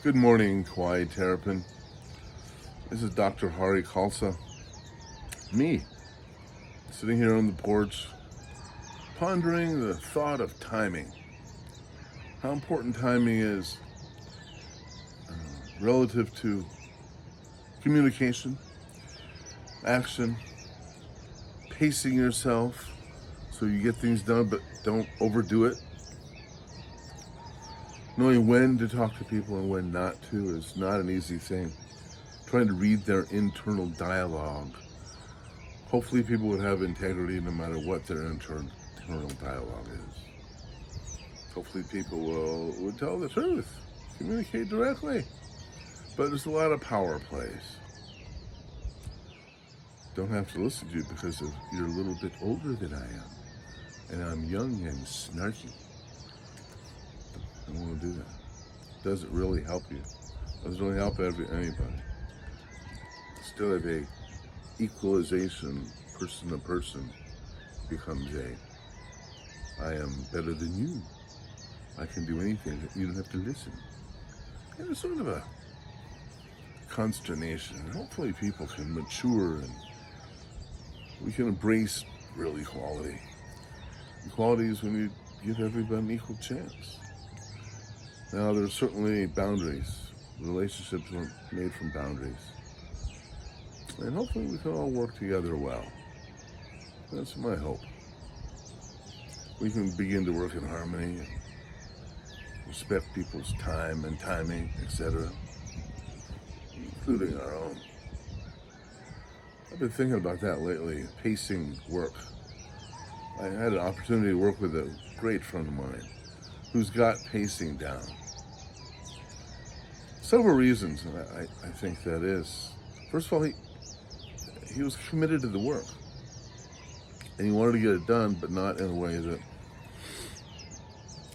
Good morning, Kauai Terrapin. This is Dr. Hari Khalsa. Me, sitting here on the porch, pondering the thought of timing. How important timing is relative to communication, action, pacing yourself so you get things done but don't overdo it. Knowing when to talk to people and when not to is not an easy thing. Trying to read their internal dialogue. Hopefully people would have integrity no matter what their internal dialogue is. Hopefully people would tell the truth, communicate directly. But there's a lot of power plays. Don't have to listen to you because you're a little bit older than I am. And I'm young and snarky. I don't want to do that. Doesn't really help you. Doesn't really help anybody. Still have a equalization, person to person becomes I am better than you. I can do anything. You don't have to listen. And it's sort of a consternation. Hopefully people can mature and we can embrace real equality. Equality is when you give everybody an equal chance. Now, there's certainly boundaries. Relationships are made from boundaries. And hopefully we can all work together well. That's my hope. We can begin to work in harmony and respect people's time and timing, etc., including our own. I've been thinking about that lately, pacing work. I had an opportunity to work with a great friend of mine who's got pacing down. Several reasons I think that is. First of all, he was committed to the work. And he wanted to get it done, but not in a way that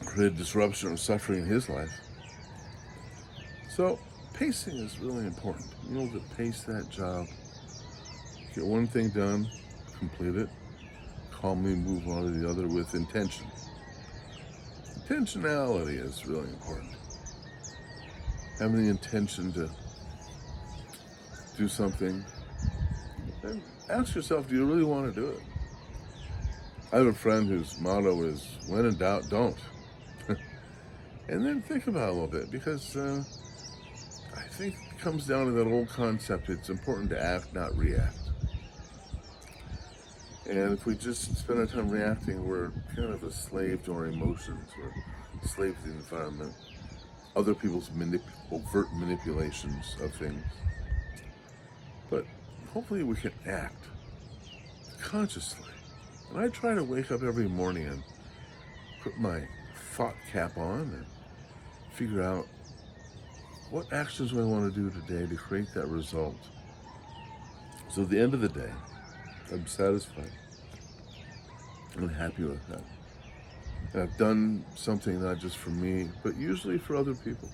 created disruption or suffering in his life. So pacing is really important. You know, to pace that job, get one thing done, complete it, calmly move on to the other with intention. Intentionality is really important. Having the intention to do something, and ask yourself, do you really want to do it? I have a friend whose motto is, when in doubt, don't. And then think about it a little bit, because I think it comes down to that old concept, it's important to act, not react. And if we just spend our time reacting, we're kind of a slave to our emotions, we're a slave to the environment, other people's overt manipulations of things. But hopefully we can act consciously. And I try to wake up every morning and put my thought cap on and figure out what actions do I want to do today to create that result. So at the end of the day, I'm satisfied. I'm happy with that. And I've done something not just for me, but usually for other people.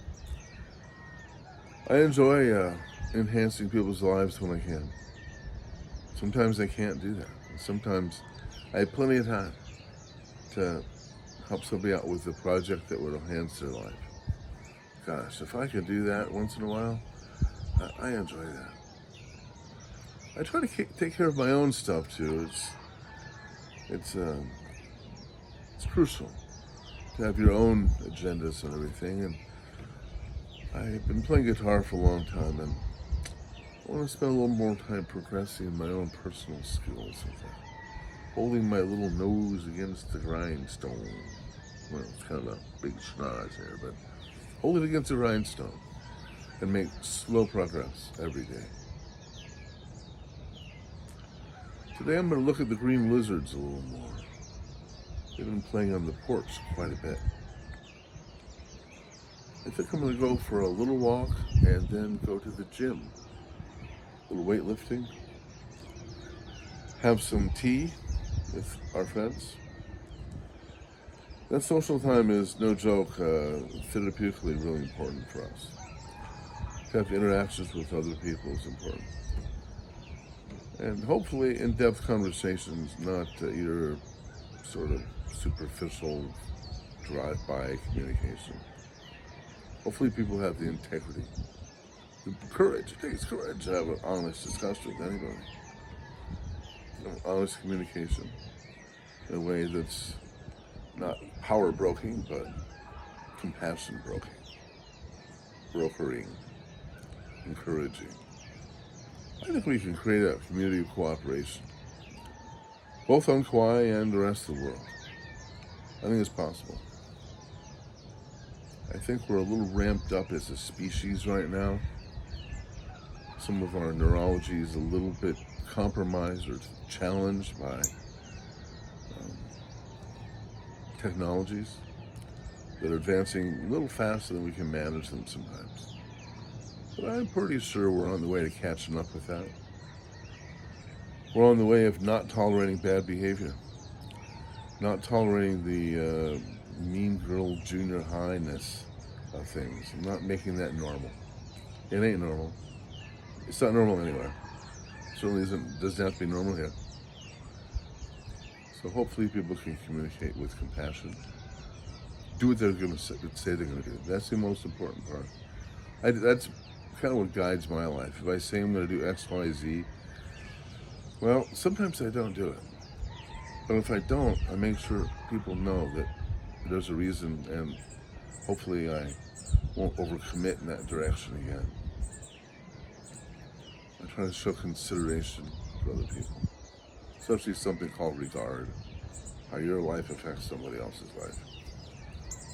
I enjoy enhancing people's lives when I can. Sometimes I can't do that. And sometimes I have plenty of time to help somebody out with a project that would enhance their life. Gosh, if I could do that once in a while, I enjoy that. I try to take care of my own stuff too. It's crucial to have your own agendas and everything. And I've been playing guitar for a long time, and I want to spend a little more time progressing in my own personal skills with that. Holding my little nose against the grindstone. Well, it's kind of a big schnoz there, but hold it against the grindstone and make slow progress every day. Today I'm going to look at the green lizards a little more. They've been playing on the porch quite a bit. I think I'm going to go for a little walk and then go to the gym. A little weightlifting. Have some tea with our friends. That social time is, no joke, therapeutically really important for us. To have interactions with other people is important. And hopefully in-depth conversations, not either sort of superficial drive-by communication. Hopefully people have the integrity, the courage. It takes courage to have an honest discussion with anybody. Honest communication in a way that's not power broking, but compassion broking, brokering, encouraging. I think we can create a community of cooperation, both on Kauai and the rest of the world. I think it's possible. I think we're a little ramped up as a species right now. Some of our neurology is a little bit compromised or challenged by technologies that are advancing a little faster than we can manage them sometimes. But I'm pretty sure we're on the way to catching up with that. We're on the way of not tolerating bad behavior, not tolerating the mean girl junior highness of things, and not making that normal. It ain't normal. It's not normal anywhere. It certainly doesn't have to be normal here. So hopefully people can communicate with compassion. Do what they're going to say they're going to do. That's the most important part. That's kind of what guides my life. If I say I'm going to do X, Y, Z, well, sometimes I don't do it. But if I don't, I make sure people know that there's a reason, and hopefully I won't overcommit in that direction again. I try to show consideration for other people, especially something called regard, how your life affects somebody else's life.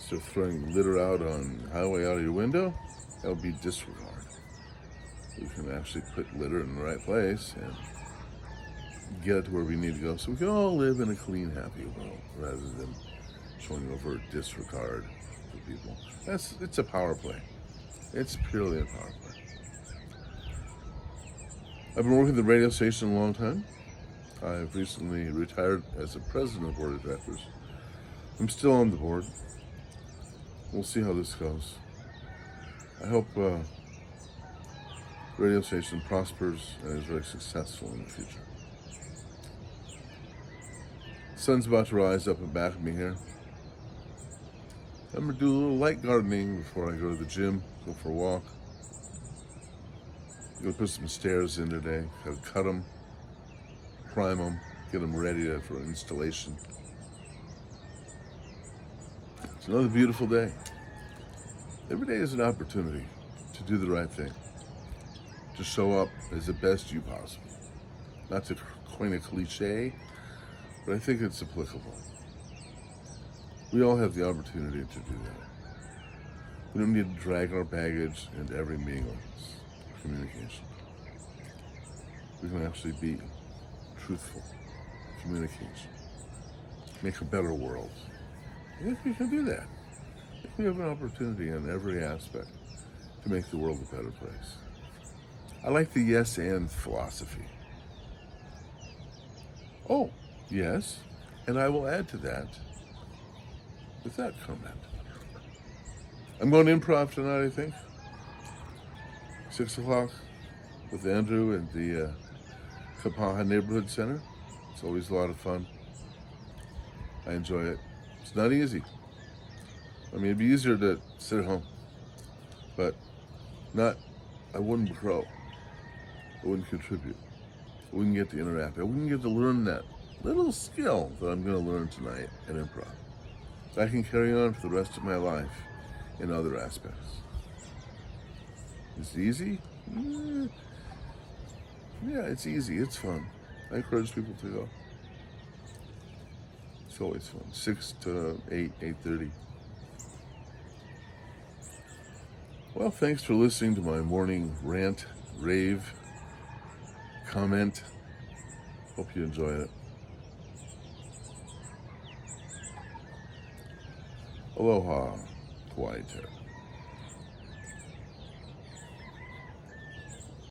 So throwing litter out on the highway out of your window, that would be disregard. We can actually put litter in the right place and get it to where we need to go so we can all live in a clean, happy world rather than showing overt disregard for people. It's a power play. It's purely a power play. I've been working at the radio station a long time. I've recently retired as the president of the board of directors. I'm still on the board. We'll see how this goes. I hope the radio station prospers and is very successful in the future. The sun's about to rise up and back of me here. I'm going to do a little light gardening before I go to the gym, go for a walk. I'm going to put some stairs in today. Got to cut them, prime them, get them ready for installation. It's another beautiful day. Every day is an opportunity to do the right thing, to show up as the best you possible. Not to coin a cliche, but I think it's applicable. We all have the opportunity to do that. We don't need to drag our baggage into every meaningless communication. We can actually be truthful communication. Make a better world. I think we can do that. I think we have an opportunity in every aspect to make the world a better place. I like the yes and philosophy. Oh, yes, and I will add to that with that comment. I'm going to improv tonight, I think. 6 o'clock with Andrew at the Kapaha Neighborhood Center. It's always a lot of fun. I enjoy it. It's not easy. I mean, it'd be easier to sit at home, but I wouldn't grow. I wouldn't contribute. I wouldn't get to interact. I wouldn't get to learn that little skill that I'm going to learn tonight at improv. I can carry on for the rest of my life in other aspects. Is it easy? Yeah, it's easy. It's fun. I encourage people to go. It's always fun. 6 to 8, 8:30. Well, thanks for listening to my morning rant, rave, comment. Hope you enjoyed it. Aloha, Kauai Terra.